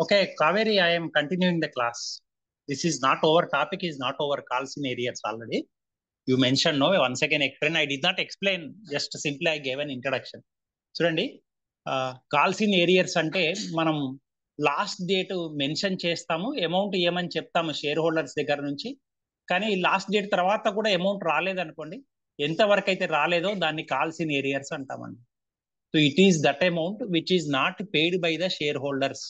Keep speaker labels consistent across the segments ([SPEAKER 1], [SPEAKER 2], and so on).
[SPEAKER 1] Okay, Kaveri, I am continuing the class. This is not over. Topic is not over. Calls in areas already. You mentioned, no, once again explain. I did not explain, just simply I gave an introduction. చూడండి, calls in arrears అంటే మనం last date mention చేస్తాము, amount ఏమని చెప్తాము share holders దగ్గర నుంచి. కానీ last date తర్వాత కూడా అమౌంట్ రాలేదనుకోండి, ఎంతవరకు అయితే రాలేదో దాన్ని కాల్స్ ఇన్ ఏరియర్స్ అంటామండి. So it is that amount which is not paid by the share holders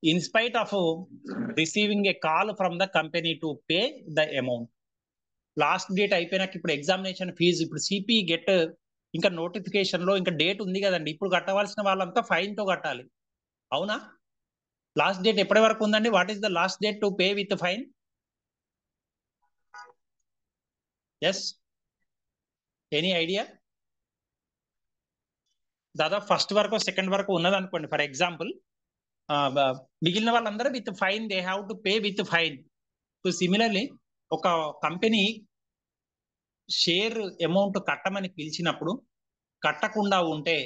[SPEAKER 1] in spite of receiving a call from the company to pay the amount. Last date అయిపోయినాక ఇప్పుడు examination fee, ఇప్పుడు CP get ఇంకా notification లో ఇంకా date ఉంది కదండి, ఇప్పుడు కట్టవలసిన వాళ్ళంతా ఫైన్ తో కట్టాలి, అవునా? లాస్ట్ డేట్ ఎప్పటి వరకు ఉందండి? What is the last date to pay with fine? Yes, any idea? దాదాపు ఫస్ట్ వరకు సెకండ్ వరకు ఉన్నది అనుకోండి ఫర్ ఎగ్జాంపుల్. మిగిలిన వాళ్ళందరూ with fine, they have to pay with fine. So similarly ఒక కంపెనీ షేర్ అమౌంట్ కట్టమని పిలిచినప్పుడు కట్టకుండా ఉంటే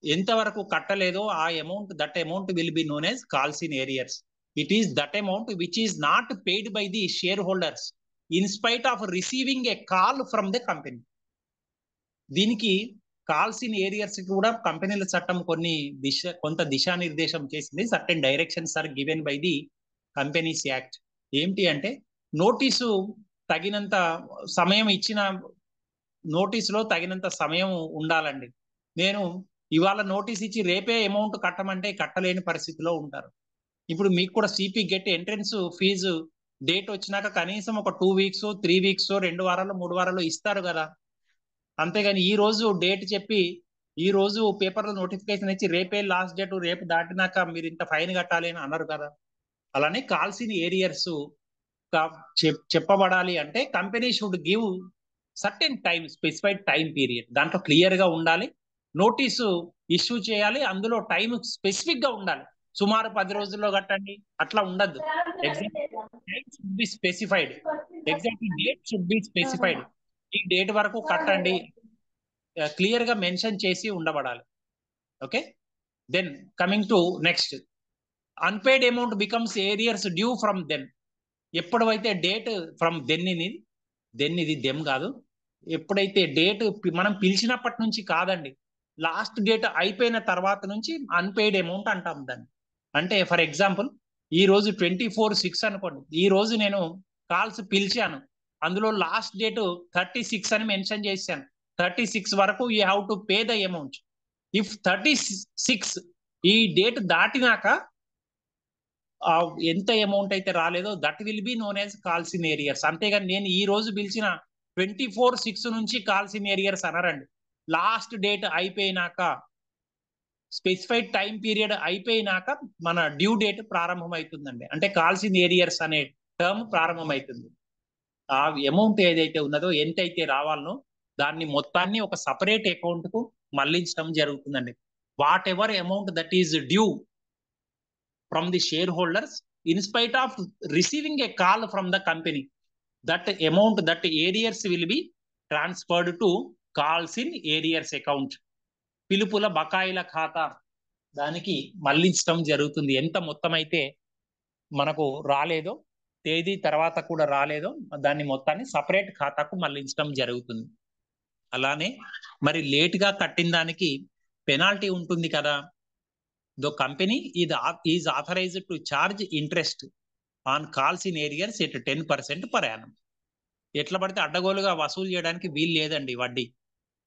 [SPEAKER 1] ఎంతవరకు కట్టలేదో ఆ amount, that amount will be known as calls in arrears. It is that amount which is not paid by the share holders in spite of receiving a call from the company. దీనికి calls in arrears కూడా కంపెనీల చట్టం కొంత దిశానిర్దేశం చేసింది. Certain directions are given by the companies act. ఏంటి అంటే notice తగినంత సమయం ఇచ్చిన, నోటీసులో తగినంత సమయం ఉండాలండి. నేను ఇవాళ నోటీస్ ఇచ్చి రేపే అమౌంట్ కట్టమంటే కట్టలేని పరిస్థితిలో ఉంటారు. ఇప్పుడు మీకు కూడా CP get entrance fee date వచ్చినాక కనీసం ఒక 2 వీక్స్ 3 వీక్స్ 2 వారాలు 3 వారాలు ఇస్తారు కదా. అంతేగాని ఈ రోజు డేట్ చెప్పి ఈ రోజు పేపర్లో నోటిఫికేషన్ ఇచ్చి రేపే లాస్ట్ డేట్, రేపు దాటినాక మీరు ఇంత ఫైన్ కట్టాలి అని అన్నారు కదా. అలానే కాల్సిన ఏరియర్స్ చెప్పబడాలి అంటే company should give certain time, specified time period. దాంట్లో క్లియర్ గా ఉండాలి, నోటీసు ఇష్యూ చేయాలి, అందులో టైం స్పెసిఫిక్ గా ఉండాలి. సుమారు 10 రోజుల్లో కట్టండి అట్లా ఉండద్దు. Should be specified, exact date should be specified. ఈ డేట్ వరకు కట్టండి క్లియర్ గా మెన్షన్ చేసి ఉండబడాలి. Okay, then coming to next, unpaid amount becomes arrears due from then. ఎప్పుడైతే డేట్ ఫ్రమ్ దెన్, ఇది దెమ్ కాదు, ఎప్పుడైతే డేట్ మనం పిలిచినప్పటి నుంచి కాదండి, లాస్ట్ డేట్ అయిపోయిన తర్వాత నుంచి అన్పెయిడ్ అమౌంట్ అంటాం దాన్ని. అంటే ఫర్ ఎగ్జాంపుల్ ఈ రోజు 24/6 అనుకోండి, ఈ రోజు నేను కాల్స్ పిలిచాను, అందులో లాస్ట్ డేట్ 36 అని మెన్షన్ చేశాను. 36 వరకు you have to pay the amount. If 36 ఈ డేట్ దాటినాక ఎంత అమౌంట్ అయితే రాలేదో that will be known as calls in arrears. అంతేగాని నేను ఈ రోజు పిలిచిన 24/6 నుంచి కాల్స్ ఇన్ ఏరియర్స్ అనరండి. లాస్ట్ డేట్ అయిపోయినాక, స్పెసిఫైడ్ టైం పీరియడ్ అయిపోయినాక మన డ్యూ డేట్ ప్రారంభం అవుతుందండి. అంటే కాల్స్ ఇన్ ఏరియర్స్ అనే టర్మ్ ప్రారంభం అవుతుంది. ఆ అమౌంట్ ఏదైతే ఉన్నదో, ఎంతైతే రావాలనో దాన్ని మొత్తాన్ని ఒక సపరేట్ అకౌంట్ కు మళ్లించడం జరుగుతుందండి. What ever amount that is due from the shareholders in spite of receiving a call from the company, that amount, that arrears will be transferred to calls in arrears account. పిలుపుల బకాయిల ఖాతా దానికి మళ్లించడం జరుగుతుంది. ఎంత మొత్తం అయితే మనకు రాలేదో, తేదీ తర్వాత కూడా రాలేదో దాన్ని మొత్తాన్ని సపరేట్ ఖాతాకు మళ్లించడం జరుగుతుంది. అలానే మరి లేట్ గా కట్టిన దానికి పెనాల్టీ ఉంటుంది కదా. The company is authorized to charge interest on calls in arrears at 10% per annum. ఎట్లా పడితే అడ్డగోలుగా వసూలు చేయడానికి వీలు లేదండి. వడ్డీ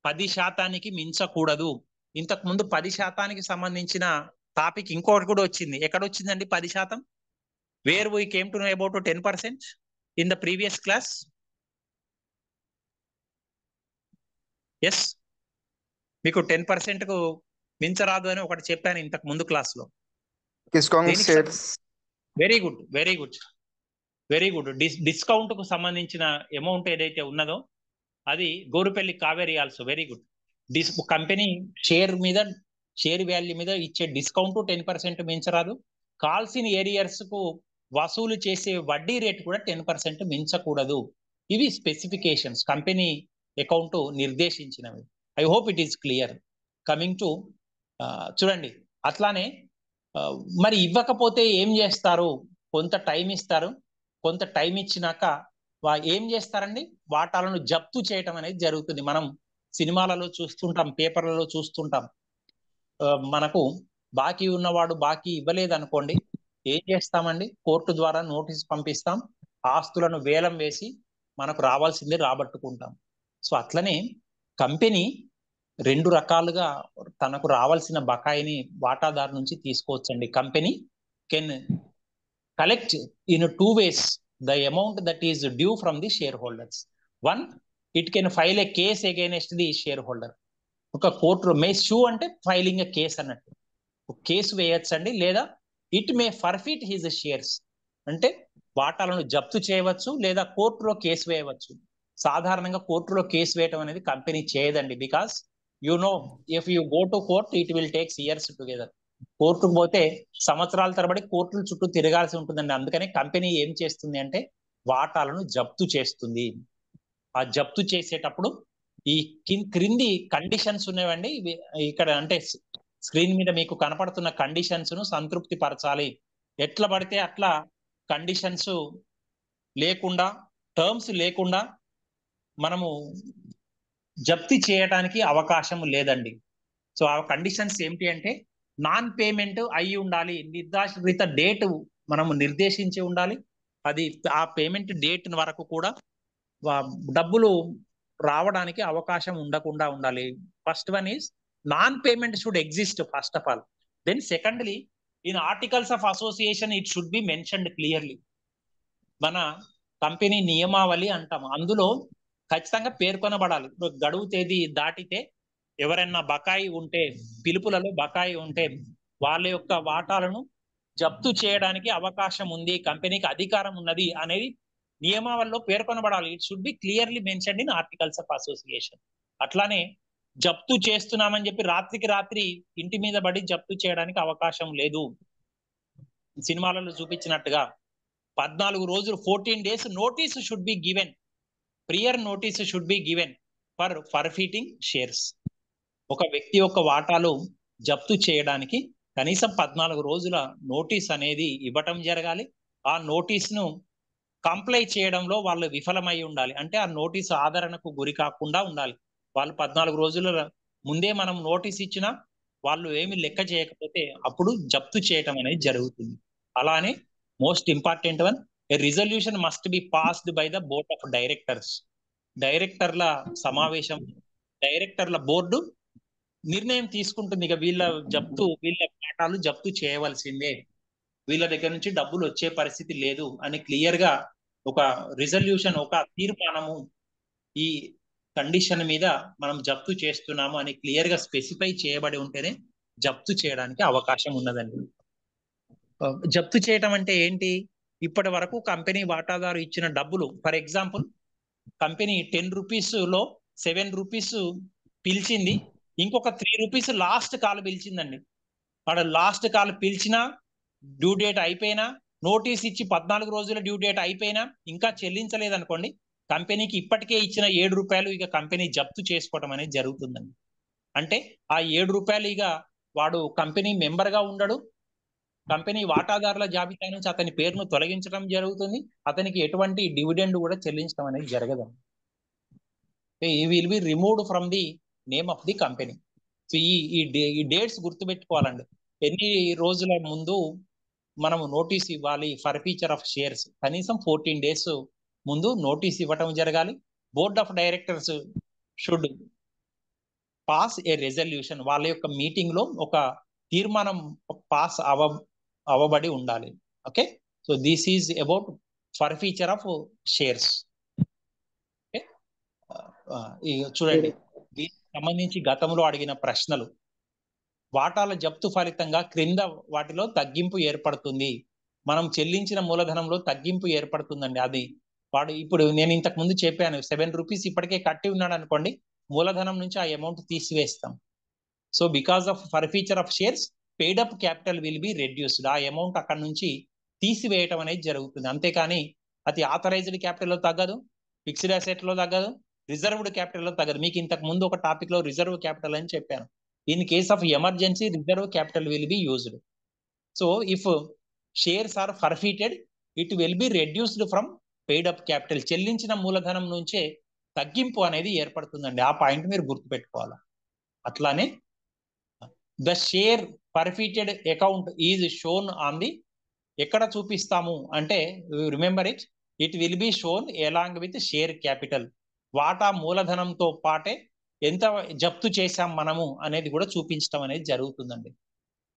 [SPEAKER 1] 10% మించకూడదు. ఇంతకు ముందు 10% సంబంధించిన టాపిక్ ఇంకోటి కూడా వచ్చింది. ఎక్కడ వచ్చిందండి 10%? Where we came to know about 10% in the previous class. Yes, మీకు 10% కు మించరాదు అని ఒకటి చెప్పాను ఇంతకు ముందు క్లాస్ లో. Very good, very good, very good. Discount కు సంబంధించిన అమౌంట్ ఏదైతే ఉన్నదో అది Gorupalli Kaveri also very good. Company share value మీద ఇచ్చే డిస్కౌంట్ 10% మించరాదు. కాల్స్ ఇన్ ఏరియర్స్ కు వసూలు చేసే వడ్డీ రేట్ కూడా 10% మించకూడదు. ఇవి స్పెసిఫికేషన్స్ కంపెనీ అకౌంట్ నిర్దేశించినవి. I hope it is clear. Coming to చూడండి, అట్లానే మరి ఇవ్వకపోతే ఏం చేస్తారు? కొంత టైం ఇస్తారు. కొంత టైం ఇచ్చినాక ఏం చేస్తారండి? వాటాలను జప్తు చేయటం అనేది జరుగుతుంది. మనం సినిమాలలో చూస్తుంటాం, పేపర్లలో చూస్తుంటాం. మనకు బాకీ ఉన్నవాడు బాకీ ఇవ్వలేదు అనుకోండి, ఏం చేస్తామండి? కోర్టు ద్వారా నోటీస్ పంపిస్తాం, ఆస్తులను వేలం వేసి మనకు రావాల్సింది రాబట్టుకుంటాం. సో అట్లనే కంపెనీ రెండు రకాలుగా తనకు రావాల్సిన బకాయిని వాటాదారు నుంచి తీసుకోవచ్చండి. Company can collect in two ways the amount that is due from the shareholders. One, it can file a case against the shareholder. ఒక కోర్టు మే షూ అంటే ఫైలింగ్ ఎ కేస్ అన్నట్టు, కేసు వేయచ్చండి. లేదా it may forfeit his shares అంటే వాటాలను జప్తు చేయవచ్చు, లేదా కోర్టులో కేసు వేయవచ్చు. సాధారణంగా కోర్టులో కేసు వేయటం అనేది కంపెనీ చేయదండి. Because if you go to court it will takes years together. కోర్టుకు పోతే సంవత్సరాల తరబడి కోర్టుల చుట్టూ తిరగాల్సి ఉంటుందండి. అందుకని కంపెనీ ఏం చేస్తుంది అంటే వాటాలను జప్తు చేస్తుంది. ఆ జప్తు చేసేటప్పుడు ఈ క్రింది కండిషన్స్ ఉన్నాయండి. ఇక్కడ అంటే స్క్రీన్ మీద మీకు కనపడుతున్న కండిషన్స్ ను సంతృప్తి పరచాలి. ఎట్లా పడితే అట్లా కండిషన్స్ లేకుండా, టర్మ్స్ లేకుండా మనము జప్తి చేయడానికి అవకాశం లేదండి. సో ఆ కండిషన్స్ ఏమిటి అంటే, నాన్ పేమెంట్ అయి ఉండాలి, నిర్ధారిత డేట్ మనము నిర్దేశించి ఉండాలి. అది ఆ పేమెంట్ డేట్ వరకు కూడా డబ్బులు రావడానికి అవకాశం ఉండకుండా ఉండాలి. First one is non payment should exist first of all. Then secondly, in articles of association it should be mentioned clearly. మన కంపెనీ నియమావళి అంటాం, అందులో ఖచ్చితంగా పేర్కొనబడాలి. గడువు తేదీ దాటితే ఎవరైనా బకాయి ఉంటే, పిలుపులలో బకాయి ఉంటే వాళ్ళ యొక్క వాటాలను జప్తు చేయడానికి అవకాశం ఉంది, కంపెనీకి అధికారం ఉన్నది అనేది నియమావళిలో పేర్కొనబడాలి. It should be clearly mentioned in articles of association. అట్లానే జప్తు చేస్తున్నామని చెప్పి రాత్రికి రాత్రి ఇంటి మీద పడి జప్తు చేయడానికి అవకాశం లేదు. సినిమాలలో చూపించినట్టుగా 14 రోజులు 14 days notice should be given, prior notice should be given for forfeiting shares. ఒక వ్యక్తి యొక్క వాటాలు జప్తు చేయడానికి కనీసం 14 రోజుల నోటీస్ అనేది ఇవ్వటం జరగాలి. ఆ నోటీస్ను కంప్లై చేయడంలో వాళ్ళు విఫలమై ఉండాలి. అంటే ఆ నోటీస్ ఆదరణకు గురి కాకుండా ఉండాలి. వాళ్ళు 14 రోజుల ముందే మనం నోటీస్ ఇచ్చినా వాళ్ళు ఏమి లెక్క చేయకపోతే అప్పుడు జప్తు చేయటం అనేది జరుగుతుంది. అలానే most important one, a resolution must be passed by the board of directors. డైరెక్టర్ల సమావేశం, డైరెక్టర్ల బోర్డు నిర్ణయం తీసుకుంటుంది. ఇక వీళ్ళ వాటాలు జప్తు చేయవలసిందే, వీళ్ళ దగ్గర నుంచి డబ్బులు వచ్చే పరిస్థితి లేదు అని క్లియర్ గా ఒక రిజల్యూషన్, ఒక తీర్మానము ఈ కండిషన్ మీద మనం జప్తు చేస్తున్నాము అని క్లియర్ గా స్పెసిఫై చేయబడి ఉంటేనే జప్తు చేయడానికి అవకాశం ఉన్నదండి. జప్తు చేయటం అంటే ఏంటి? ఇప్పటి వరకు కంపెనీ వాటాదారు ఇచ్చిన డబ్బులు, ఫర్ ఎగ్జాంపుల్ కంపెనీ 10 రూపీస్ లో 7 రూపీస్ పిలిచింది, ఇంకొక 3 రూపీస్ లాస్ట్ కాల్ పిలిచిందండి. వాడు లాస్ట్ కాల్ పిలిచినా, డ్యూ డేట్ అయిపోయినా, నోటీస్ ఇచ్చి 14 రోజుల డ్యూ డేట్ అయిపోయినా ఇంకా చెల్లించలేదు అనుకోండి, కంపెనీకి ఇప్పటికే ఇచ్చిన 7 రూపాయలు ఇక కంపెనీ జప్తు చేసుకోవడం అనేది జరుగుతుందండి. అంటే ఆ 7 రూపాయలు ఇక వాడు కంపెనీ మెంబర్ గా ఉండడు, కంపెనీ వాటాదారుల జాబితా నుంచి అతని పేరును తొలగించడం జరుగుతుంది, అతనికి ఎటువంటి డివిడెండ్ కూడా చెల్లించడం అనేది జరగదు. ఈ will be removed from the name of the company. So ఈ డేట్స్ గుర్తుపెట్టుకోవాలండి. ఎన్ని రోజుల ముందు మనము నోటీస్ ఇవ్వాలి ఫర్ ఫీచర్ ఆఫ్ షేర్స్? కనీసం 14 days ముందు నోటీస్ ఇవ్వటం జరగాలి. Board of directors should pass A resolution. వాళ్ళ యొక్క మీటింగ్ లో ఒక తీర్మానం పాస్ అవ్వబడి ఉండాలి. Okay, so this is about for feature of shares. చూడండి, దీనికి సంబంధించి గతంలో అడిగిన ప్రశ్నలు. వాటాల జప్తు ఫలితంగా క్రింద వాటిలో తగ్గింపు ఏర్పడుతుంది. మనం చెల్లించిన మూలధనంలో తగ్గింపు ఏర్పడుతుందండి. అది వాడు ఇప్పుడు నేను ఇంతకు ముందు చెప్పాను, 7 రూపీస్ ఇప్పటికే కట్టి ఉన్నాడు అనుకోండి, మూలధనం నుంచి ఆ అమౌంట్ తీసివేస్తాం. So because of forfeiture of shares paid up capital will be reduced. ఆ అమౌంట్ అక్కడ నుంచి తీసివేయటం అనేది జరుగుతుంది. అంతేకాని అది ఆథరైజ్డ్ క్యాపిటల్ లో తగ్గదు, ఫిక్స్డ్ అసెట్ లో తగ్గదు, రిజర్వ్డ్ క్యాపిటల్ లో తగ్గదు. మీకు ఇంతకు ముందు ఒక టాపిక్ లో రిజర్వ్ క్యాపిటల్ అని చెప్పాను. In case of emergency reserve capital will be used. So if shares are forfeited it will be reduced from paid up capital. చెల్లించిన మూలధనం నుంచే తగ్గింపు అనేది ఏర్పడుతుందండి. ఆ పాయింట్ మీరు గుర్తుపెట్టుకోవాలి. అట్లానే the share forfeited account is shown on the, ఎక్కడ చూపిస్తాము అంటే remember it will be shown along with share capital. వాటా మూలధనంతో పాటే ఎంత జప్తు చేశాం మనము అనేది కూడా చూపించడం అనేది జరుగుతుందండి.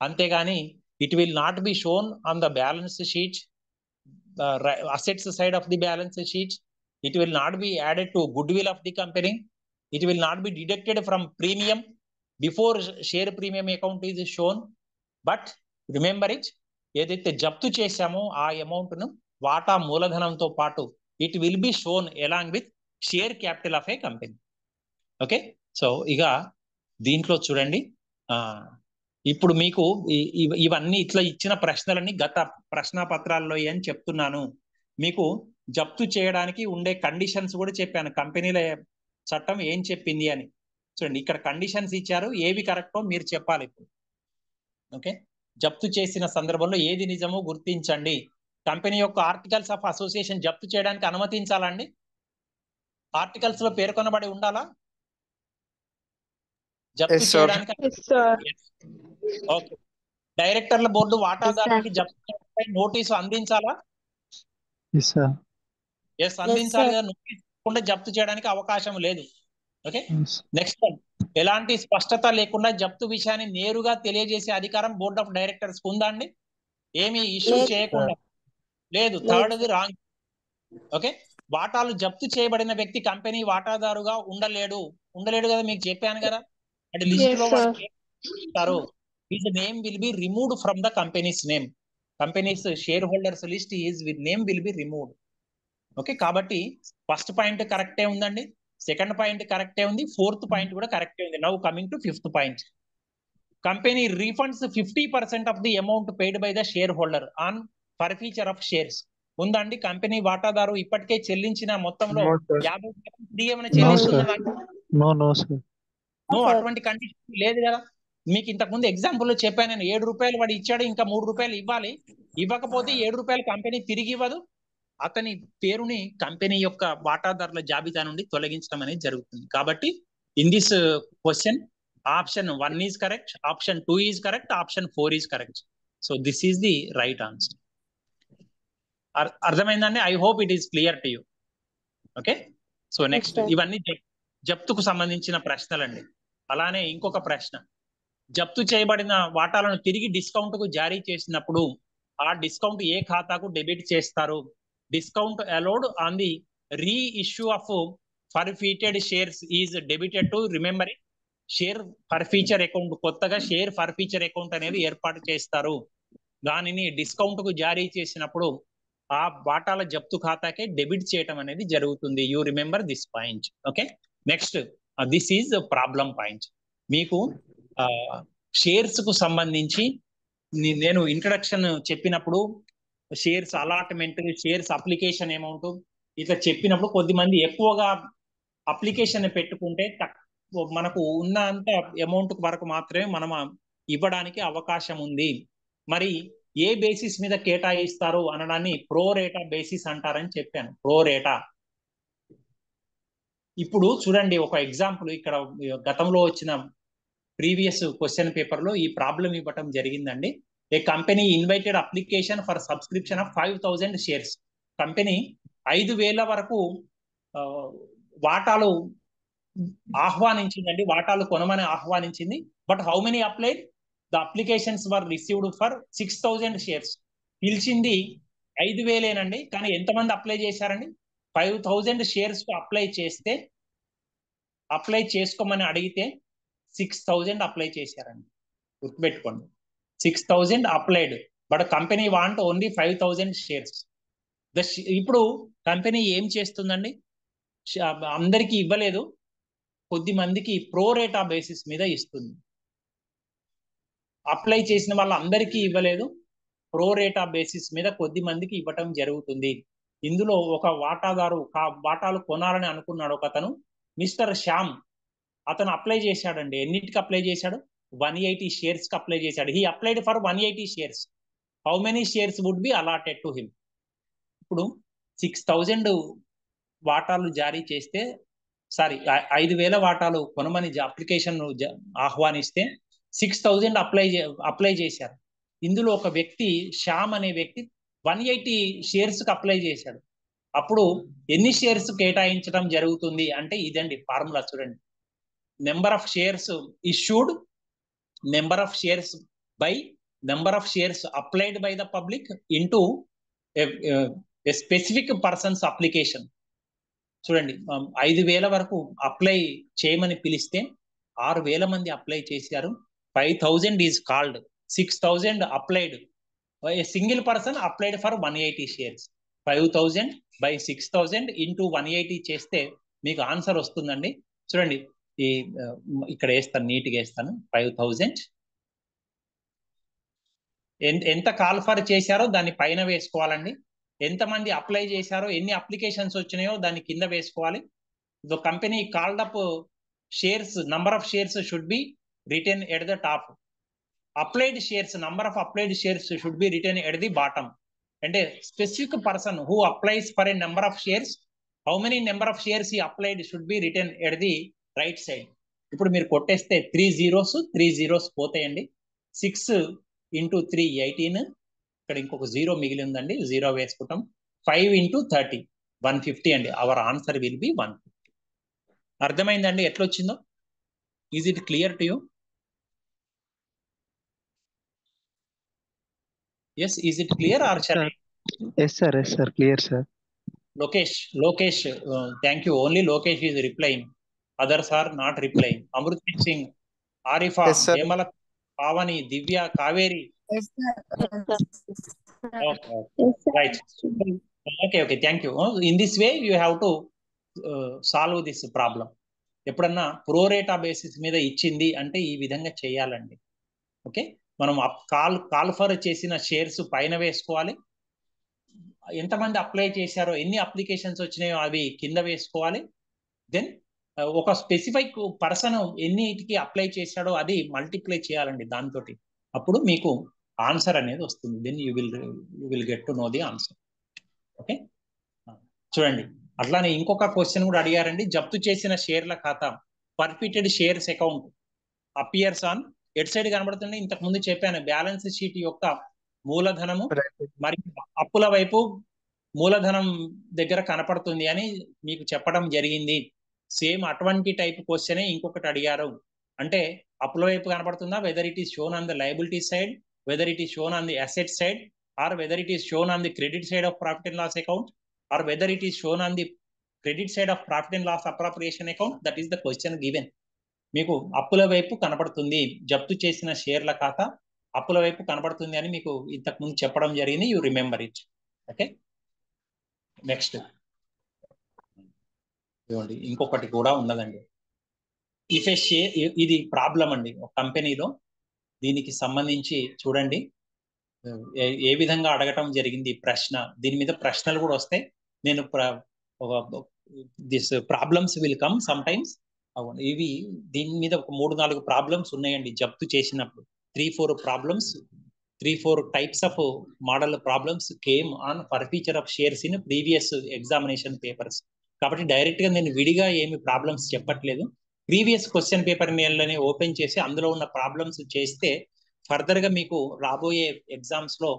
[SPEAKER 1] అంతేగాని it will not be shown on the balance sheet, assets side of the balance sheet. It will not be added to good will of the company. It will not be deducted from premium before share premium account is shown. But remember ఏదైతే జప్తు చేశామో ఆ amount ను వాటా మూలధనంతో పాటు it will be shown along with share capital of a company. Okay, so ఇక దీంట్లో చూడండి, ఇప్పుడు మీకు ఇవన్నీ ఇట్లా ఇచ్చిన ప్రశ్నలన్నీ గత ప్రశ్న పత్రాల్లో అని చెప్తున్నాను. మీకు జప్తు చేయడానికి ఉండే కండిషన్స్ కూడా చెప్పాను, కంపెనీల చట్టం ఏం చెప్పింది అని. చూడండి ఇక్కడ కండిషన్స్ ఇచ్చారు, ఏవి కరెక్టో మీరు చెప్పాలి ఇప్పుడు. ఓకే, జప్తు చేసిన సందర్భంలో ఏది నిజమో గుర్తించండి. కంపెనీ యొక్క ఆర్టికల్స్ ఆఫ్ అసోసియేషన్ జప్తు చేయడానికి అనుమతించాలండి? ఆర్టికల్స్ లో పేర్కొనబడి ఉండాలా జప్తు చేయడానికి? ఓకే, డైరెక్టర్ల బోర్డు వాటాదారునికి జప్తు చేయడంపై నోటీసు అందించాలా? ఎస్, అందించాలి కదా. నోటీసు లేకుండా జప్తు చేయడానికి అవకాశం లేదు. ఓకే, నెక్స్ట్ వన్, ఎలాంటి స్పష్టత లేకుండా జప్తు విషయాన్ని నేరుగా తెలియజేసే అధికారం బోర్డ్ ఆఫ్ డైరెక్టర్స్ ఉందా అండి? ఏమి ఇష్యూ చేయకుండా? లేదు. థర్డ్ది రాంగ్. ఓకే, వాటాలు జప్తు చేయబడిన వ్యక్తి కంపెనీ వాటాదారుగా ఉండలేడు కదా, మీకు చెప్పాను కదా. అంటే లిస్ట్ లో వాడు his name will be removed from the company's name. Company's shareholders list is with name will be removed. Okay, కాబట్టి ఫస్ట్ పాయింట్ కరెక్టే ఉందండి, సెకండ్ పాయింట్ కరెక్టే ఉంది, ఫోర్త్ పాయింట్ కూడా కరెక్టే ఉంది. Now coming to fifth point. Company refunds 50% of the amount paid by the share holder on forfeiture of shares. ఉందండి company వాటాదారు ఇప్పటికే చెల్లించిన మొత్తంలో 50% ఏమైనా చెల్లిస్తున్నదా? నో, అటువంటి కండిషన్ లేదు కదా. మీకు ఇంతకు ముందు ఎగ్జాంపుల్ లో చెప్పాను నేను, 7 రూపాయలు వాడు ఇచ్చాడు, ఇంకా 3 రూపాయలు ఇవ్వాలి. ఇవ్వకపోతే 7 రూపాయలు కంపెనీ తిరిగి ఇవ్వదు. అతని పేరుని కంపెనీ యొక్క వాటాదారుల జాబితా నుండి తొలగించడం అనేది జరుగుతుంది. కాబట్టి in this question option 1 is correct, option 2 is correct, option 4 is correct. So this is the right answer. అర్థమైందండి? I hope it is clear to you. Okay, so next, ఇవన్నీ జప్తుకు సంబంధించిన ప్రశ్నలండి. అలానే ఇంకొక ప్రశ్న, జప్తు చేయబడిన వాటాలను తిరిగి డిస్కౌంట్ కు జారీ చేసినప్పుడు ఆ డిస్కౌంట్ ఏ ఖాతాకు డెబిట్ చేస్తారు? Discount allowed on the reissue of forfeited shares is debited to, remember share forfeiture account. కొత్తగా షేర్ ఫర్ఫీచర్ అకౌంట్ అనేది ఏర్పాటు చేస్తారు. దానిని డిస్కౌంట్ కు జారీ చేసినప్పుడు ఆ వాటాల జప్తు ఖాతాకే డెబిట్ చేయటం అనేది జరుగుతుంది. You remember this point. Okay, next, this is problem point. మీకు షేర్స్ కు సంబంధించి నేను ఇంట్రడక్షన్ చెప్పినప్పుడు shares allotment, shares application amount ఇట్లా చెప్పినప్పుడు కొద్దిమంది ఎక్కువగా అప్లికేషన్ పెట్టుకుంటే మనకు ఉన్నంత అమౌంట్ వరకు మాత్రమే మనం ఇవ్వడానికి అవకాశం ఉంది. మరి ఏ బేసిస్ మీద కేటాయిస్తారు అనడాన్ని ప్రోరేటా బేసిస్ అంటారని చెప్పాను. ప్రోరేటా. ఇప్పుడు చూడండి ఒక ఎగ్జాంపుల్, ఇక్కడ గతంలో వచ్చిన ప్రీవియస్ క్వశ్చన్ పేపర్ లో ఈ ప్రాబ్లం ఇవ్వటం జరిగిందండి. A company invited application for subscription of 5000 shares. Company 5000 వరకు వాటాలు ఆహ్వానించిందండి, వాటాలు కొనమని ఆహ్వానించింది. But how many applied? The applications were received for 6000 shares. పిలిచింది 5000ఏనండి, కానీ ఎంతమంది అప్లై చేశారండి? 5000 షేర్స్ కు అప్లై చేసుకోమని అడిగితే 6000 అప్లై చేశారండి. గుర్తుపెట్టుకోండి, 6000 applied, but company want only 5000 shares. ఇప్పుడు కంపెనీ ఏం చేస్తుందండి? అందరికీ ఇవ్వలేదు, కొద్ది మందికి ప్రోరేటా బేసిస్ మీద ఇస్తుంది. అప్లై చేసిన వాళ్ళందరికీ ఇవ్వలేదు, ప్రోరేటా బేసిస్ మీద కొద్ది మందికి ఇవ్వటం జరుగుతుంది. ఇందులో ఒక వాటాదారు వాటాలు కొనాలని అనుకున్నాడు ఒక అతను, మిస్టర్ శ్యామ్. అతను అప్లై చేశాడండి. ఎన్నిటికి అప్లై చేశాడు? 180 షేర్స్ కి అప్లై చేశాడు. He applied for 180 shares. How many shares would be allotted to him. ఇప్పుడు 6,000 వాటాలు జారీ చేస్తే, సారీ 5,000 వాటాలు కొనమని అప్లికేషన్ ఆహ్వానిస్తే 6,000 అప్లై చేశారు. ఇందులో ఒక వ్యక్తి శ్యామ్ అనే వ్యక్తి 180 షేర్స్ కి అప్లై చేశాడు. అప్పుడు ఎన్ని షేర్స్ కేటాయించడం జరుగుతుంది అంటే ఇదండి ఫార్ములా చూడండి. Number of shares issued, number of shares by number of shares applied by the public into specific persons application. చూడండి 5,000 వరకు అప్లై చేయమని పిలిస్తే 6,000 మంది అప్లై చేశారు. 5,000 is called, 6,000 applied. A single person applied for 180 shares. 5,000 by 6,000 into 180 చేస్తే మీకు answer వస్తుందండి. చూడండి ఈ ఇక్కడ వేస్తాను, నీట్గా వేస్తాను. 5,000 ఎంత కాల్ ఫర్ చేశారో దాన్ని పైన వేసుకోవాలండి. ఎంతమంది అప్లై చేశారో, ఎన్ని అప్లికేషన్స్ వచ్చినాయో దాన్ని కింద వేసుకోవాలి. The company called up shares, number of shares should be written at the top. Applied shares, number of applied shares should be written at the bottom. అంటే specific person who applies for a number of shares, how many number of shares ఈ applied should be written at the right side. ఇప్పుడు మీరు కొట్టేస్తే 3 zeros పోతాయండి. 6 into 3 18. ఇక్కడ ఇంకొక 0 మిగిలి ఉందండి, 0 వేసుకుంటాం. 5 into 30 150 అండి. Our answer will be 150. అర్థమైందండి ఎట్లా వచ్చిందో? Is it clear to you? Yes, is it clear or shall I?
[SPEAKER 2] Yes sir, clear sir.
[SPEAKER 1] Lokesh, thank you. Only Lokesh is replying, others are not replying. Amrutjit Singh, Arifa,
[SPEAKER 3] Yes, sir.
[SPEAKER 1] Hemala, Pavani, Divya, Kaveri.
[SPEAKER 4] Yes, sir.
[SPEAKER 1] Okay. Right. Okay, thank you. In this way you have to solve this problem. ఎప్పుడన్నా ప్రోరేటా basis మీద ఇచ్చింది అంటే ఈ విధంగా చేయాలండి. Okay, మనం call for చేసిన shares పైన వేసుకోవాలి. ఎంతమంది అప్లై చేశారో, ఎన్ని అప్లికేషన్స్ వచ్చినాయో అవి కింద వేసుకోవాలి. దెన్ ఒక స్పెసిఫిక్ పర్సన్ ఎన్నిటికి అప్లై చేశాడో అది మల్టిప్లై చేయాలండి దాంతో. అప్పుడు మీకు ఆన్సర్ అనేది వస్తుంది. Then you will get to know the answer. Okay, చూడండి. అట్లానే ఇంకొక క్వశ్చన్ కూడా అడిగారండి. జప్తు చేసిన షేర్ల ఖాతా, forfeited shares account appears on at side కనబడుతుంది. ఇంతకు ముందు చెప్పాను, బ్యాలెన్స్ షీట్ యొక్క మూలధనము మరియు అప్పుల వైపు మూలధనం దగ్గర కనపడుతుంది అని మీకు చెప్పడం జరిగింది. సేమ్ అటువంటి టైప్ క్వశ్చనే ఇంకొకటి అడిగారు. అంటే అప్పుల వైపు కనపడుతుందా, whether it is shown on the liability side, whether it is shown on the asset side, or whether it is shown on the credit side of profit and loss account, or whether it is shown on the credit side of profit and loss appropriation account. That is the question given. మీకు అప్పుల వైపు కనబడుతుంది, జప్తు చేసిన షేర్ల ఖాతా అప్పుల వైపు కనబడుతుంది అని మీకు ఇంతకు ముందు చెప్పడం జరిగింది. You remember it. Okay, next ఇంకొకటి కూడా ఉన్నదండి. ఇఫ్ ఏ షేర్, ఇది ప్రాబ్లం అండి ఒక కంపెనీలో. దీనికి సంబంధించి చూడండి ఏ విధంగా అడగటం జరిగింది ప్రశ్న. దీని మీద ప్రశ్నలు కూడా వస్తాయి. నేను this problems will come some times. ఇవి దీని మీద ఒక 3-4 ప్రాబ్లమ్స్ ఉన్నాయండి జప్తు చేసినప్పుడు. 3-4 problems, 3-4 types of model problems came on forfeiture of shares in previous examination papers. కాబట్టి డైరెక్ట్ గా నేను విడిగా ఏమి ప్రాబ్లమ్స్ చెప్పట్లేదు. ప్రీవియస్ క్వశ్చన్ పేపర్ నేలని ఓపెన్ చేసి అందులో ఉన్న ప్రాబ్లమ్స్ చేస్తే ఫర్దర్ గా మీకు రాబోయే ఎగ్జామ్స్ లో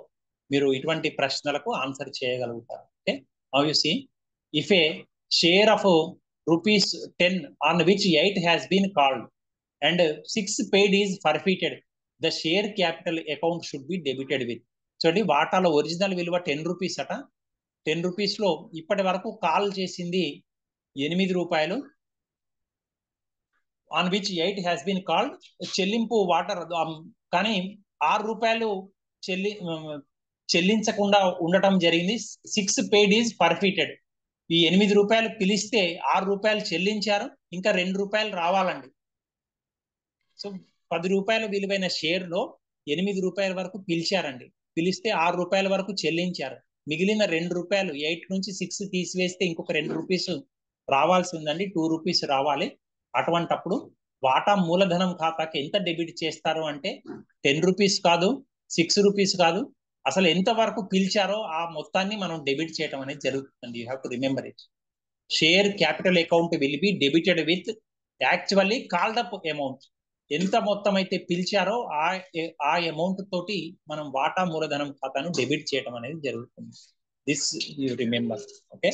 [SPEAKER 1] మీరు ఇటువంటి ప్రశ్నలకు ఆన్సర్ చేయగలుగుతారు. Okay, now you see, if a share of ₹10 on which 8 has been called and 6 paid is forfeited, the share capital account should be debited with. చూడండి, వాటాల ఒరిజినల్ విలువ 10 రూపీస్ అట. 10 రూపీస్ లో ఇప్పటి వరకు కాల్ చేసింది 8 రూపాయలు. On which 8 has been called, చెల్లింపు వాటర్ కానీ 6 రూపాయలు చెల్లించకుండా ఉండటం జరిగింది. 6 paid is forfeited. ఈ 8 రూపాయలు పిలిస్తే 6 రూపాయలు చెల్లించారు, ఇంకా 2 రూపాయలు రావాలండి. సో 10 రూపాయల విలువైన షేర్ లో 8 రూపాయల వరకు పిలిచారండి. పిలిస్తే 6 రూపాయల వరకు చెల్లించారు. మిగిలిన 2 రూపాయలు, 8 నుంచి 6 తీసివేస్తే ఇంకొక 2 రూపీస్ రావాల్సి ఉందండి. 2 రూపీస్ రావాలి. అటువంటప్పుడు వాటా మూలధనం ఖాతాకి ఎంత డెబిట్ చేస్తారు అంటే 10 రూపీస్ కాదు, 6 రూపీస్ కాదు, అసలు ఎంత వరకు పిలిచారో ఆ మొత్తాన్ని మనం డెబిట్ చేయడం అనేది జరుగుతుంది. You have to remember it. Share capital account will be debited with actually called up amount. ఎంత మొత్తం అయితే పిలిచారో ఆ అమౌంట్ తోటి మనం వాటా మూలధనం ఖాతాను డెబిట్ చేయడం అనేది జరుగుతుంది. This you remember. ఓకే,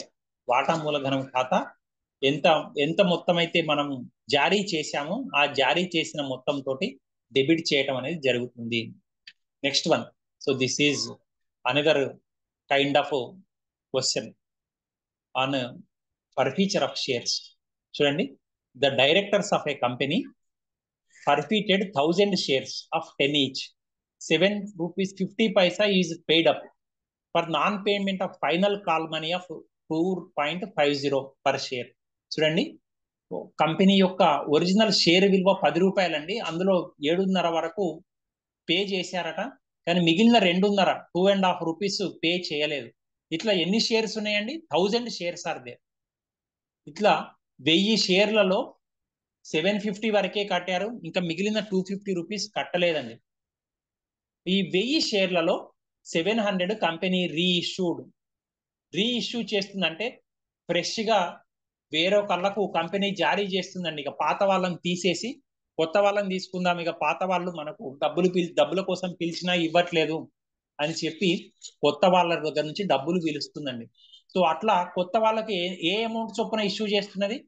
[SPEAKER 1] వాటా మూలధనం ఖాతా ఎంత ఎంత మొత్తం అయితే మనం జారీ చేశామో ఆ జారీ చేసిన మొత్తం తోటి డెబిట్ చేయడం అనేది జరుగుతుంది. Next one. So this is another kind of question on forfeiture of shares. చూడండి, the directors of a company forfeited 1000 shares of 10 each. 7 rupees 50 paisa is paid up for non-payment of final call money of 2.50 per share. చూడండి, company యొక్క original share విలువ 10 రూపాయలండి. అందులో 7.5 వరకు pay చేశారట, కానీ మిగిలిన 2.5 2.5 రూపీస్ పే చేయలేదు. ఇట్లా ఎన్ని షేర్స్ ఉన్నాయండి? 1000 షేర్స్ ఆర్ దేర్. ఇట్లా 1000 షేర్లలో 750 వరకే కట్టారు, ఇంకా మిగిలిన 250 రూపీస్ కట్టలేదండి. ఈ 1000 షేర్లలో 700 కంపెనీ రీఇష్యూ చేస్తుందంటే ఫ్రెష్ గా వేరొకళ్ళకు కంపెనీ జారీ చేస్తుందండి. ఇక పాత వాళ్ళని తీసేసి కొత్త వాళ్ళని తీసుకుందాం, ఇక పాత వాళ్ళు మనకు డబ్బుల కోసం పిలిచినా ఇవ్వట్లేదు అని చెప్పి కొత్త వాళ్ళ దగ్గర నుంచి డబ్బులు పిలుస్తుందండి. సో అట్లా కొత్త వాళ్ళకి ఏ అమౌంట్ చొప్పున ఇష్యూ చేస్తున్నది?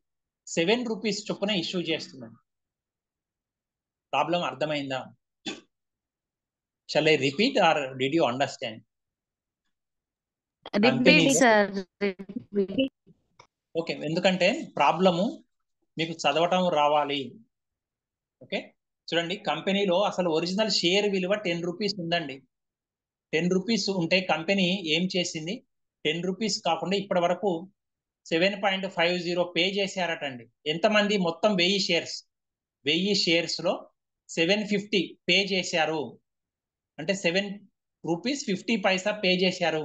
[SPEAKER 1] 7 రూపీస్ చొప్పున ఇష్యూ చేస్తుందండి. ప్రాబ్లం అర్థమైందా? Shall I repeat or did you understand? Okay, ఎందుకంటే ప్రాబ్లము మీకు చదవటం రావాలి. ఓకే, చూడండి, కంపెనీలో అసలు ఒరిజినల్ షేర్ విలువ 10 రూపీస్ ఉందండి. 10 రూపీస్ ఉంటే కంపెనీ ఏం చేసింది? 10 రూపీస్ కాకుండా ఇప్పటి వరకు 7.50 పే చేశారటండి. ఎంతమంది? మొత్తం 1000 షేర్స్ లో 750 పే చేశారు. అంటే 7 రూపీస్ 50 పైసా పే చేశారు,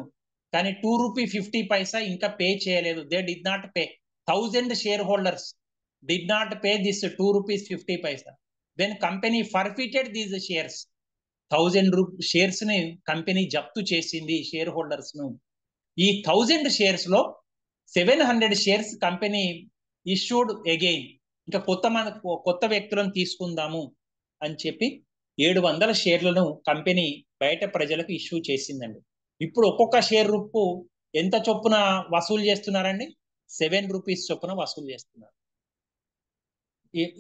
[SPEAKER 1] కానీ 2 రూపీ 50 పైసా ఇంకా పే చేయలేదు. They did not pay. 1000 share holders did not pay this 2 rupees 50 పైసా. Then company forfeited these shares. 1000 shares ని కంపెనీ జప్తు చేసింది షేర్ హోల్డర్స్ ను. ఈ 1000 షేర్స్ లో 700 షేర్స్ కంపెనీ ఇష్యూడ్ అగైన్. ఇంకా కొత్త వ్యక్తులను తీసుకుందాము అని చెప్పి 700 షేర్లను కంపెనీ బయట ప్రజలకు ఇష్యూ చేసిందండి. ఇప్పుడు ఒక్కొక్క షేర్ రూపు ఎంత చొప్పున వసూలు చేస్తున్నారండి? 7 రూపీస్ చొప్పున వసూలు చేస్తున్నారు.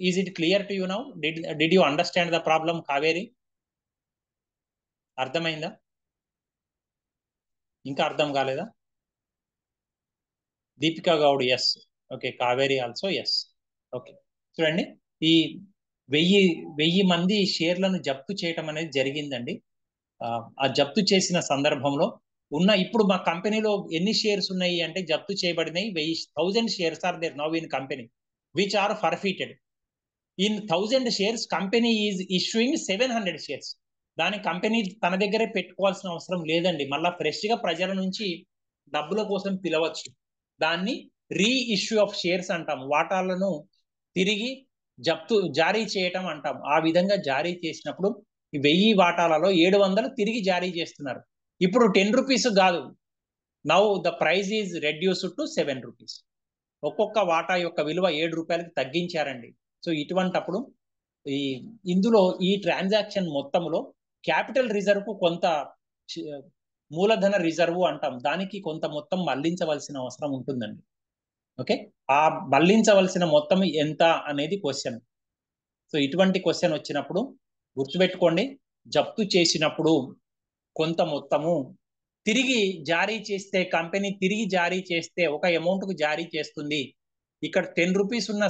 [SPEAKER 1] Is it clear to you now? Did you understand the problem, Kaveri? అర్థమైందా? ఇంకా అర్థం కాలేదా? Deepika Goud yes. Okay, Kaveri also yes. Okay, చూడండి, ఈ 1000 మంది షేర్లను జప్తు చేయటం అనేది జరిగిందండి. ఆ జప్తు చేసిన సందర్భంలో ఇప్పుడు మా కంపెనీలో ఎన్ని షేర్స్ ఉన్నాయి అంటే జప్తు చేయబడినాయి 1000 shares are there now in company which are forfeited. In 1000 shares company is issuing 700 shares. దాని కంపెనీ తన దగ్గరే పెట్టుకోవాల్సిన అవసరం లేదండి. మళ్ళా ఫ్రెష్ గా ప్రజల నుంచి డబ్బుల కోసం పిలవచ్చు. దాన్ని రీఇష్యూ ఆఫ్ షేర్స్ అంటాం. వాటాలను తిరిగి జారీ చేయటం అంటాం. ఆ విధంగా జారీ చేసినప్పుడు 1000 వాటాలలో 700 తిరిగి జారీ చేస్తున్నారు. ఇప్పుడు 10 రూపీస్ కాదు, now the price is reduced to 7 rupees. ఒక్కొక్క వాటా యొక్క విలువ 7 రూపాయలకు తగ్గించారండి. సో ఇటువంటప్పుడు ఇందులో ఈ ట్రాన్సాక్షన్ మొత్తంలో క్యాపిటల్ రిజర్వ్ కు కొంత మూలధన రిజర్వ్ అంటాం, దానికి కొంత మొత్తం మళ్లించవలసిన అవసరం ఉంటుందండి. ఓకే, ఆ మళ్లించవలసిన మొత్తం ఎంత అనేది క్వశ్చన్. సో ఇటువంటి క్వశ్చన్ వచ్చినప్పుడు గుర్తుపెట్టుకోండి, జప్తు చేసినప్పుడు కొంత మొత్తము తిరిగి జారీ చేస్తే కంపెనీ తిరిగి జారీ చేస్తే ఒక అమౌంట్ కు జారీ చేస్తుంది. ఇక్కడ 10 రూపీస్ ఉన్న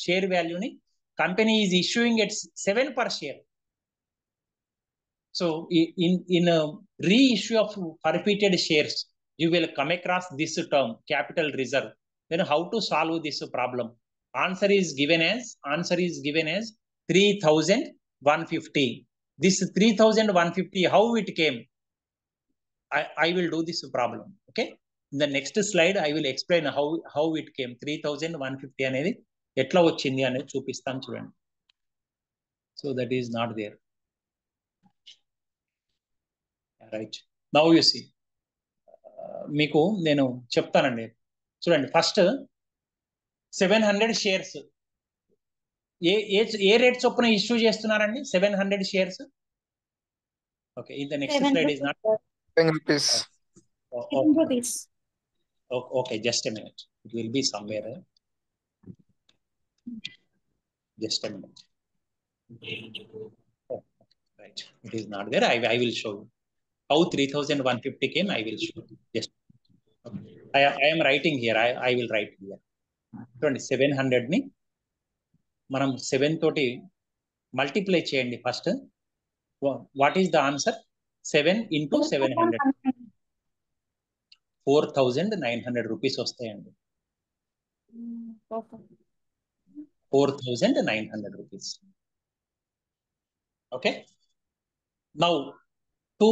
[SPEAKER 1] షేర్ వాల్యూని company is issuing at 7 per share. So in reissue of forfeited shares you will come across this term capital reserve. Then how to solve this problem? Answer is given as 3150. This 3150 how it came? I will do this problem. Okay, in the next slide I will explain how it came. 3150 అనేది ఎట్లా వచ్చింది అనేది చూపిస్తాను, చూడండి. So that is not there. Right. Now you see, మీకు నేను చెప్తానండి. చూడండి, ఫస్ట్ 700 షేర్స్ ఏ ఏ ఏ రేట్ చొప్పున ఇష్యూ చేస్తున్నారండి? 700 shares. Okay, in the next
[SPEAKER 3] 7
[SPEAKER 1] slide is
[SPEAKER 3] rupees,
[SPEAKER 1] not.
[SPEAKER 3] sir.
[SPEAKER 4] 7 rupees.
[SPEAKER 3] 7 rupees.
[SPEAKER 1] Okay, just a minute. It will be somewhere. Just a minute. Oh, right. It is not there. I will show you. How 3150 came, I will show you. Yes. Okay. I am writing here. I will write here. 700 ని మనం 7 తోటి multiply చేయండి first. What is the answer? 7 into 700, 4900 rupees వస్తాయండి. 4900 rupees. Okay, now two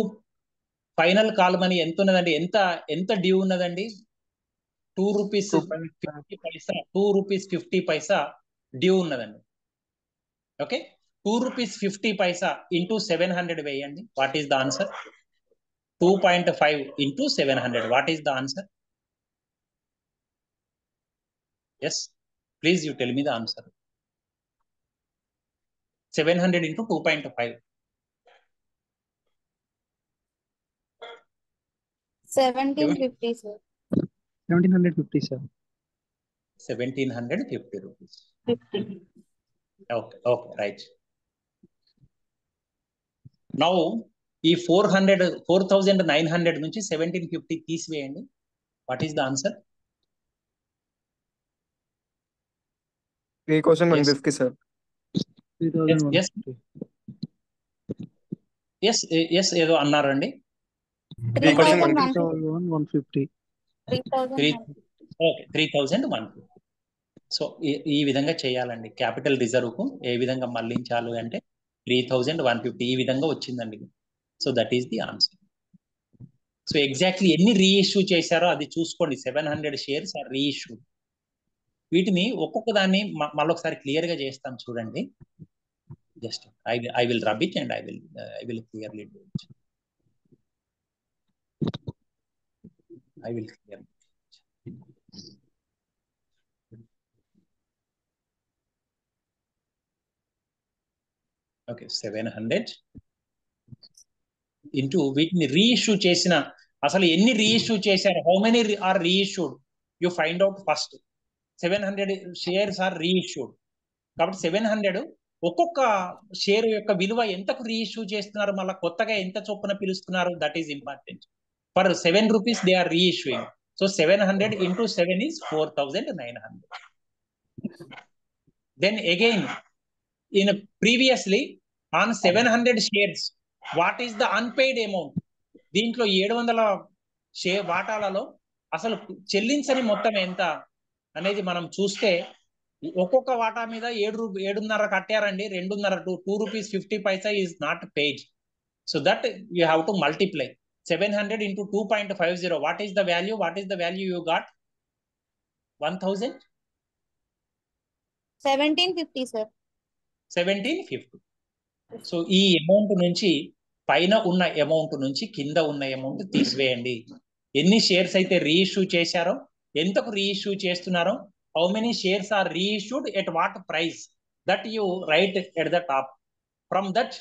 [SPEAKER 1] final call money ఎంత ఉన్నదండి? ఎంత due ఉన్నదండి? 2 rupees 50 పైసా, 2 rupees 50 పైసా due ఉన్నదండి. ఓకే, 2 రూపీస్ 50 పైసా ఇంటూ 700 వేయండి. What is the answer? 2.5 into 700. What is the answer? Yes, please you tell me the answer. 700 into 2.5.
[SPEAKER 3] 1750, sir.
[SPEAKER 2] 1750, sir.
[SPEAKER 1] 1750 rupees.
[SPEAKER 3] 50.
[SPEAKER 1] Okay, right. Now, ఈ 4900 నుంచి 1750 తీసివేయండి. What is the answer?
[SPEAKER 4] 3150, sir.
[SPEAKER 2] 3150.
[SPEAKER 1] Yes, ఏదో అన్నారండి.
[SPEAKER 3] 3150.
[SPEAKER 2] 150.
[SPEAKER 3] 3150.
[SPEAKER 1] Okay, 3150. So ఈ విధంగా చేయాలండి. Capital reserve కు ఏ విధంగా మళ్ళించాలి అంటే 3150 ఈ విధంగా వచ్చిందండి. So that is the answer. So exactly ఎన్ని రీఇష్యూ చేశారో అది చూసుకోండి. 700 షేర్స్ ఆర్ రీఇష్యూ. వీటిని ఒక్కొక్క దాన్ని మళ్ళొకసారి క్లియర్ గా చేస్తాం చూడండి. Just I will rub it and I will clearly do it. I will clear. Okay, 700 into వీటిని రీఇష్యూ చేసిన అసలు ఎన్ని రీఇష్యూ చేశారు? How many are reissued? You find out first. 700 shares are reissued. కాబట్టి 700 ఒక్కొక్క షేర్ యొక్క విలువ ఎంతకు రీఇష్యూ చేస్తున్నారు, మళ్ళీ కొత్తగా ఎంత చొప్పున పిలుస్తున్నారు, that is important. For 7 rupees they are reissuing. So 700 into 7 is 4900. Then again, in previously on 700 shares, what is the unpaid amount? దీంట్లో 700 షేర్ వాటాలలో అసలు చెల్లించని మొత్తం ఎంత అనేది మనం చూస్తే ఒక్కొక్క వాటా మీద 7.5 కట్టారండి. 2 rupees 50 Paisa is not paid. So that you have to multiply. 700 into 2.50. What is the value? What is the value you got? 1000?
[SPEAKER 3] 1750, sir.
[SPEAKER 1] 1750. So ఈ అమౌంట్ నుంచి పైన ఉన్న అమౌంట్ నుంచి కింద ఉన్న అమౌంట్ తీసివేయండి. ఎన్ని షేర్స్ అయితే రీఇష్యూ చేశారో, ఎంతకు రీఇష్యూ చేస్తున్నారో, how many shares are reissued at what price, that you write at the top. From that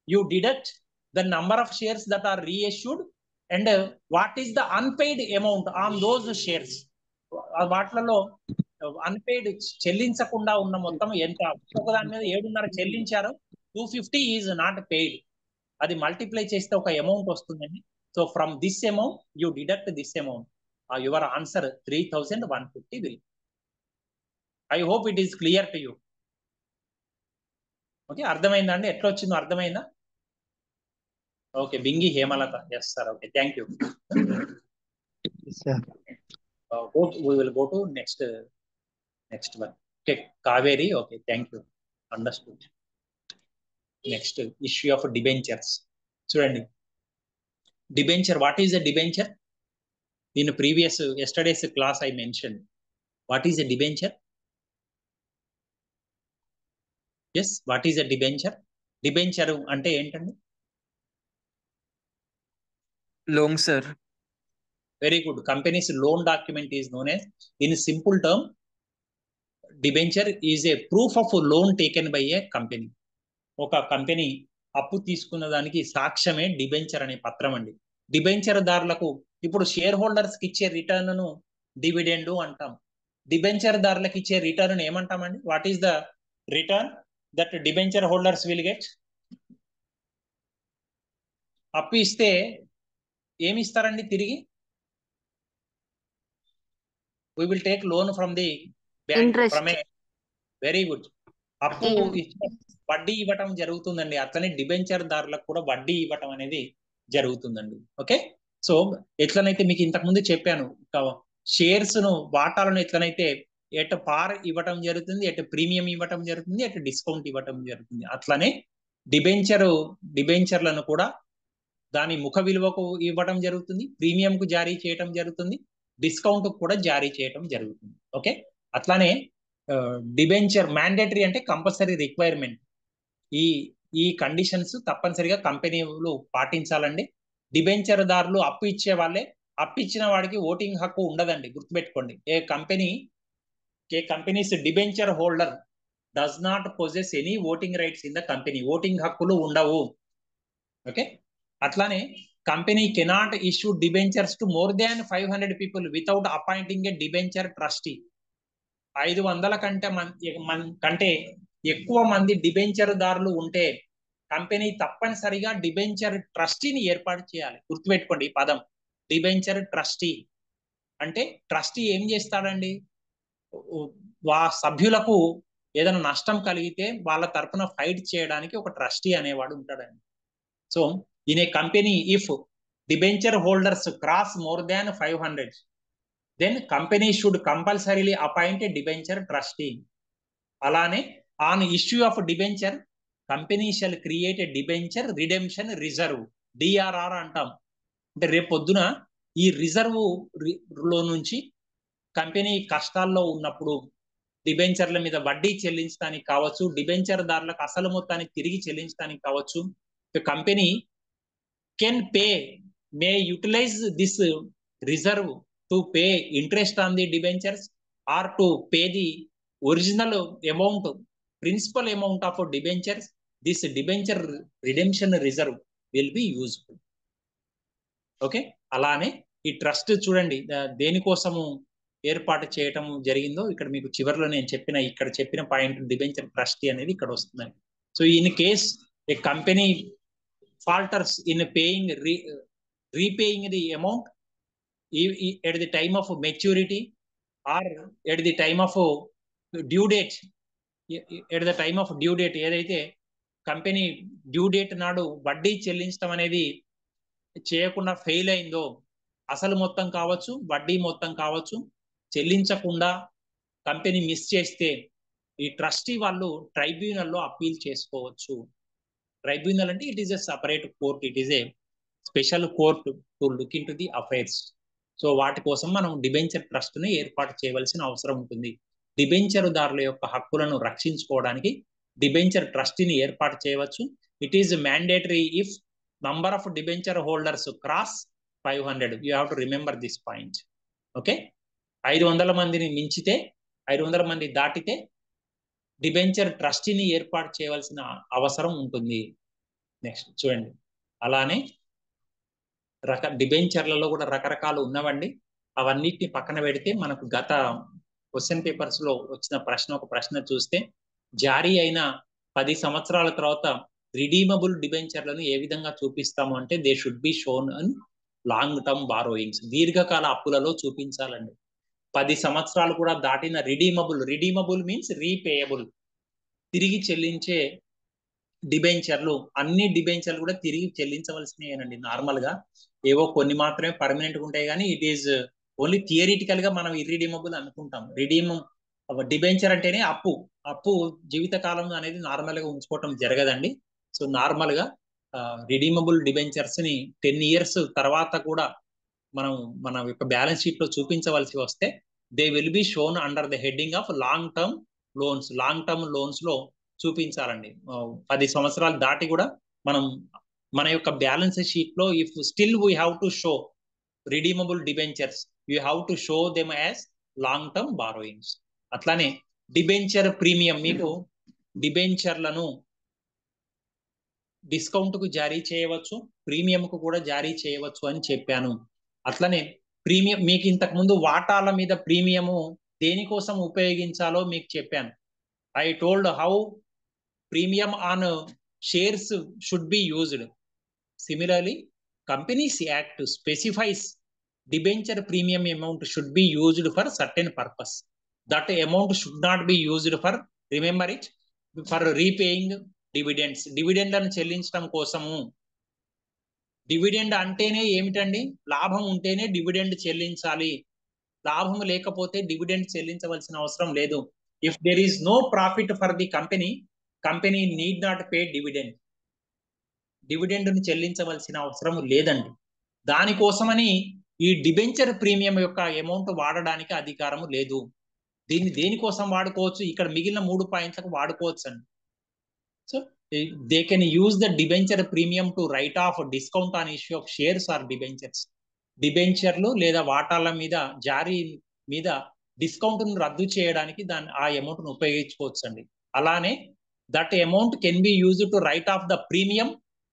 [SPEAKER 1] you deduct the number of shares that are reissued and what is the unpaid amount on those shares. వాటిలలో unpaired చెల్లించకుండా ఉన్న మొత్తం ఎంత? ఒక దాని మీద 7.5 చెల్లించారు, 250 is not paid. అది మల్టిప్లై చేస్తే ఒక అమౌంట్ వస్తుందండి. So from this amount you deduct this amount. Your answer 3150 will. I hope it is clear to you. Okay, అర్థమైందా అండి? ఎట్లా వచ్చిందో అర్థమైందా? Okay, Bingi Hemalata. Yes, sir. Okay, thank you.
[SPEAKER 2] Yes, sir.
[SPEAKER 1] We will go to next one. Okay, Kaveri. Okay, thank you. Understood. Next issue of debentures. Student, debenture. What is a debenture? In yesterday's class, I mentioned. What is a debenture? Yes, what is a debenture? Debenture ante entandi?
[SPEAKER 4] long, sir.
[SPEAKER 1] Very good. Company's loan document is known as, in simple term, debenture is a proof of loan taken by a company. ఒక company అప్పు తీసుకున్న దానికి సాక్ష్యమే debenture అనే పత్రం అండి. Debenture దారులకు ఇప్పుడు share holders కి ఇచ్చే రిటర్న్ ను డివిడెండ్ అంటాం. డిబెంచర్ దారులకు ఇచ్చే రిటర్న్ ఏమంటామండి? What is the return that debenture holders will get? అప్పు ఇస్తే ఏమి ఇస్తారండి తిరిగి? we will take loan from the bank.
[SPEAKER 5] Interest.
[SPEAKER 1] From a very good. అప్పు వడ్డీ ఇవ్వటం జరుగుతుందండి. అట్లనే డిబెంచర్ దారులకు కూడా వడ్డీ ఇవ్వటం అనేది జరుగుతుందండి. ఓకే, సో ఎట్లనైతే మీకు ఇంతకు ముందు చెప్పాను, షేర్స్ ను వాటాలను ఎట్లనైతే ఎట్ పార్ ఇవ్వటం జరుగుతుంది, ఎట్ ప్రీమియం ఇవ్వటం జరుగుతుంది, ఎట్ డిస్కౌంట్ ఇవ్వటం జరుగుతుంది, అట్లనే డిబెంచర్లను కూడా దాని ముఖ విలువకు ఇవ్వటం జరుగుతుంది, ప్రీమియం కు జారీ చేయటం జరుగుతుంది, డిస్కౌంట్ కూడా జారీ చేయటం జరుగుతుంది. ఓకే, అట్లానే డిబెంచర్ మ్యాండేటరీ అంటే కంపల్సరీ రిక్వైర్మెంట్. ఈ కండిషన్స్ తప్పనిసరిగా కంపెనీలు పాటించాలండి. డిబెంచర్ దారులు అప్పు ఇచ్చే వాళ్ళే, అప్పు ఇచ్చిన వాడికి ఓటింగ్ హక్కు ఉండదండి, గుర్తుపెట్టుకోండి. A companies debenture holder does not possess any voting rights in the company. Voting హక్కులు ఉండవు. ఓకే, అట్లానే company cannot issue debentures to more than 500 people without appointing a debenture trustee. 500 కంటే ఎక్కువ మంది డిబెంచర్ దారులు ఉంటే కంపెనీ తప్పనిసరిగా డిబెంచర్ ట్రస్టీని ఏర్పాటు చేయాలి. గుర్తుపెట్టుకోండి ఈ పదం, డిబెంచర్ ట్రస్టీ. అంటే ట్రస్టీ ఏం చేస్తాడండి? సభ్యులకు ఏదైనా నష్టం కలిగితే వాళ్ళ తరఫున ఫైట్ చేయడానికి ఒక ట్రస్టీ అనేవాడు ఉంటాడండి. So in a company, if debenture holders cross more than 500, then company should compulsorily appoint a debenture trustee. Alane on issue of debenture, company shall create a debenture redemption reserve, DRR అంటాం. అంటే రేపు పొద్దున ఈ reserve లో నుంచి company కష్టాల్లో ఉన్నప్పుడు డిబెంచర్ల మీద వడ్డీ చెల్లించడానికి కావచ్చు, డిబెంచర్ దారులకు అసలు మొత్తాన్ని తిరిగి చెల్లించడానికి కావచ్చు, company may utilize this reserve to pay interest on the debentures or to pay the original amount, principal amount of debentures. This debenture redemption reserve will be useful. Okay, అలానే ఈ ట్రస్ట్ చూడండి దేనికోసము ఏర్పాటు చేయటం జరిగిందో ఇక్కడ మీకు చివరిలో నేను చెప్పిన పాయింట్ డిబెంచర్ ట్రస్టీ అనేది ఇక్కడ వస్తుందండి. So in case A company falters in repaying the amount at the time of maturity or at the time of due date, ఏదైతే కంపెనీ డ్యూ డేట్ నాడు వడ్డీ చెల్లించడం అనేది చేయకుండా ఫెయిల్ అయిందో, అసలు మొత్తం కావచ్చు వడ్డీ మొత్తం కావచ్చు చెల్లించకుండా కంపెనీ మిస్ చేస్తే ఈ ట్రస్టీ వాళ్ళు ట్రైబ్యునల్లో అప్పీల్ చేసుకోవచ్చు. ట్రైబ్యునల్ అంటే it is a separate court, it is a special court to look in to the affairs. So వాటి కోసం మనం డిబెంచర్ ట్రస్ట్ ని ఏర్పాటు చేయవలసిన అవసరం ఉంటుంది. డిబెంచర్ దారుల యొక్క హక్కులను రక్షించుకోవడానికి డిబెంచర్ ట్రస్టీని ఏర్పాటు చేయవచ్చు. It is mandatory if number of debenture holders cross 500. You have to remember this point. Okay, 500 మందిని మించితే, 500 మంది దాటితే డిబెంచర్ ట్రస్టీని ఏర్పాటు చేయవలసిన అవసరం ఉంటుంది. నెక్స్ట్ చూడండి, అలానే డిబెంచర్లలో కూడా రకరకాలు ఉన్నవండి. అవన్నిటిని పక్కన పెడితే మనకు గత క్వశ్చన్ పేపర్స్ లో వచ్చిన ఒక ప్రశ్న చూస్తే, జారీ అయిన 10 సంవత్సరాల తర్వాత రిడీమబుల్ డిబెంచర్లను ఏ విధంగా చూపిస్తాము అంటే, they should be shown in long term borrowings, దీర్ఘకాల అప్పులలో చూపించాలండి. 10 సంవత్సరాలు కూడా దాటిన రిడీమబుల్ మీన్స్ రీపేయబుల్, తిరిగి చెల్లించే డిబెంచర్లు, అన్ని డిబెంచర్లు కూడా తిరిగి చెల్లించవలసినవేనండి. నార్మల్ గా ఏవో కొన్ని మాత్రమే పర్మనెంట్ ఉంటాయి, కానీ ఇట్ ఈస్ ఓన్లీ థియరిటికల్ గా మనం ఇర్రిడీమబుల్ అనుకుంటాం. డిబెంచర్ అంటేనే అప్పు జీవితకాలం అనేది నార్మల్ గా ఉంచుకోవటం జరగదండి. సో నార్మల్ గా రిడీమబుల్ డిబెంచర్స్ ని 10 years తర్వాత కూడా మనం మన యొక్క బ్యాలెన్స్ షీట్ లో చూపించవలసి వస్తే, they will be shown under the heading of long term loans. Long term loans లో చూపించాలండి. 10 సంవత్సరాలు దాటి కూడా మనం మన యొక్క బ్యాలెన్స్ షీట్ లో if still we have to show redeemable debentures you have to show them as long term borrowings. అట్లానే debenture premium, మీకు డిబెంచర్లను డిస్కౌంట్ కు జారీ చేయవచ్చు, ప్రీమియం కు కూడా జారీ చేయవచ్చు అని చెప్పాను. అట్లనే ప్రీమియం మీకు ఇంతకు ముందు వాటాల మీద ప్రీమియము దేనికోసం ఉపయోగించాలో మీకు చెప్పాను. I told how premium on shares should be used. Similarly companies act specifies debenture premium amount should be used for certain purpose. That amount should not be used for, remember it, for repaying dividends. డివిడెండ్లను చెల్లించడం కోసము. Dividend అంటేనే ఏమిటండి? లాభం ఉంటేనే dividend చెల్లించాలి, లాభం లేకపోతే డివిడెండ్ చెల్లించవలసిన అవసరం లేదు. If there is no profit for the company, company need not pay dividend. Dividend ను చెల్లించవలసిన అవసరం లేదండి. దానికోసమని ఈ డిబెంచర్ ప్రీమియం యొక్క అమౌంట్ వాడడానికి అధికారం లేదు. దీన్ని దేనికోసం వాడుకోవచ్చు? ఇక్కడ మిగిలిన 3 పాయింట్లకు వాడుకోవచ్చు అండి. So they can use the debenture premium to write off discount on issue of shares or debentures. డిబెంచర్లు లేదా వాటాల మీద జారీ మీద డిస్కౌంట్ ను రద్దు చేయడానికి ఆ అమౌంట్ ను ఉపయోగించుకోవచ్చు అండి. అలానే that amount can be used to write off the premium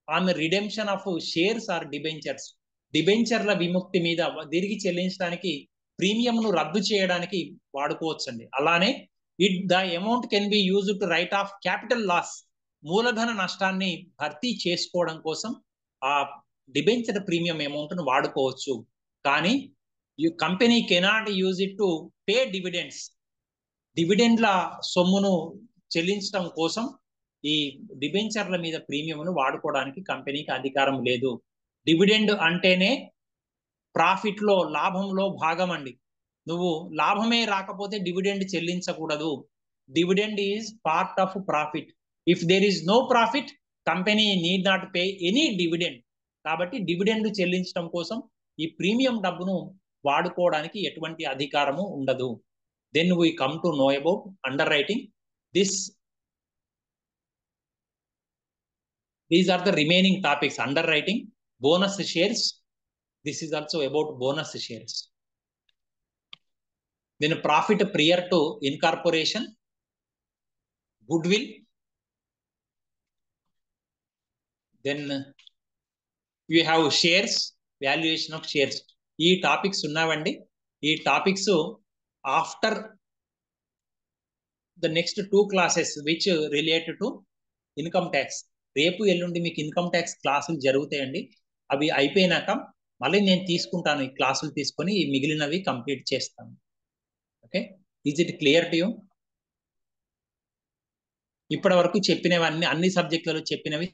[SPEAKER 1] on redemption of shares or debentures. డిబెంచర్ల విముక్తి మీద తిరిగి చెల్లించడానికి, ప్రీమియం ను రద్దు చేయడానికి వాడుకోవచ్చు అండి. అలానే the amount can be used to write off capital loss, మూలధన నష్టాన్ని భర్తీ చేసుకోవడం కోసం ఆ డిబెంచర్ ప్రీమియం అమౌంట్ ను వాడుకోవచ్చు. కానీ company cannot use it to pay dividends. డివిడెండ్ల సొమ్మును చెల్లించడం కోసం ఈ డిబెంచర్ల మీద ప్రీమియంను వాడుకోవడానికి కంపెనీకి అధికారం లేదు. డివిడెండ్ అంటేనే ప్రాఫిట్ లో, లాభంలో భాగం అండి. నువ్వు లాభమే రాకపోతే డివిడెండ్ చెల్లించకూడదు. Dividend is part of profit. If there is no profit, company need not pay any dividend. కాబట్టి డివిడెండ్ చెల్లించడం కోసం ఈ ప్రీమియం డబ్బును వాడుకోవడానికి ఎటువంటి అధికారము ఉండదు. Then we come to know about underwriting. These are the remaining topics. Underwriting, bonus shares. This is also about bonus shares. Then profit prior to incorporation, goodwill. Then you have shares, valuation of shares. ఈ topics ఉన్నావండి. ఈ topics after the next 2 classes which relate to income tax. రేపు ఎల్లుండి మీకు income tax క్లాసులు జరుగుతాయండి. అవి అయిపోయినాక మళ్ళీ నేను తీసుకుంటాను, ఈ క్లాసులు తీసుకొని మిగిలినవి కంప్లీట్ చేస్తాను. Okay, is it clear to you? ఇప్పటి వరకు చెప్పినవన్నీ, అన్ని సబ్జెక్టులలో చెప్పినవి